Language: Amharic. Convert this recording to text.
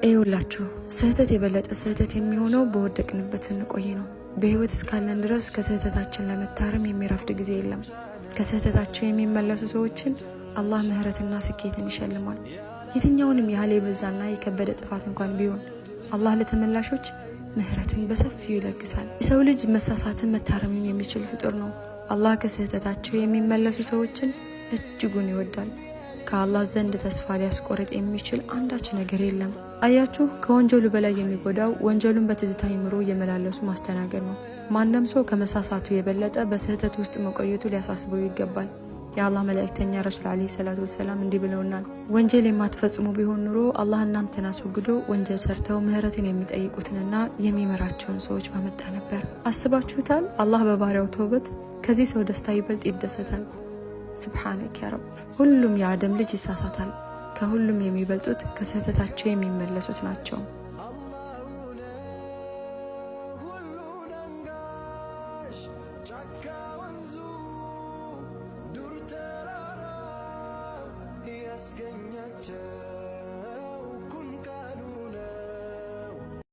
ይኸውላችሁ ስህተት የበለጠ ስህተት የሚሆነው በወደቅንበት ስንቆይ ነው። በህይወት እስካለን ድረስ ከስህተታችን ለመታረም የሚረፍድ ጊዜ የለም። ከስህተታቸው የሚመለሱ ሰዎችን አላህ ምህረትና ስኬትን ይሸልማል። የትኛውንም ያህል የበዛና የከበደ ጥፋት እንኳን ቢሆን አላህ ለተመላሾች ምህረትን በሰፊው ይለግሳል። የሰው ልጅ መሳሳትን መታረምን የሚችል ፍጡር ነው። አላህ ከስህተታቸው የሚመለሱ ሰዎችን እጅጉን ይወዳል። ከአላህ ዘንድ ተስፋ ሊያስቆርጥ የሚችል አንዳች ነገር የለም። አያችሁ፣ ከወንጀሉ በላይ የሚጎዳው ወንጀሉን በትዝታ ይምሮ እየመላለሱ ማስተናገድ ነው። ማንም ሰው ከመሳሳቱ የበለጠ በስህተት ውስጥ መቆየቱ ሊያሳስበው ይገባል። የአላህ መልእክተኛ ረሱል አለይሂ ሰላቱ ወሰላም እንዲህ ብለውናል፣ ወንጀል የማትፈጽሙ ቢሆን ኑሮ አላህ እናንተን አስወግዶ ወንጀል ሰርተው ምህረትን የሚጠይቁትንና የሚመራቸውን ሰዎች ባመጣ ነበር። አስባችሁታል? አላህ በባሪያው ተውበት ከዚህ ሰው ደስታ ይበልጥ ይደሰታል። ሱብሃነከ ያ ረብ። ሁሉም የአደም ልጅ ይሳሳታል። ከሁሉም የሚበልጡት ከስህተታቸው የሚመለሱት ናቸው። ያስገኛቸው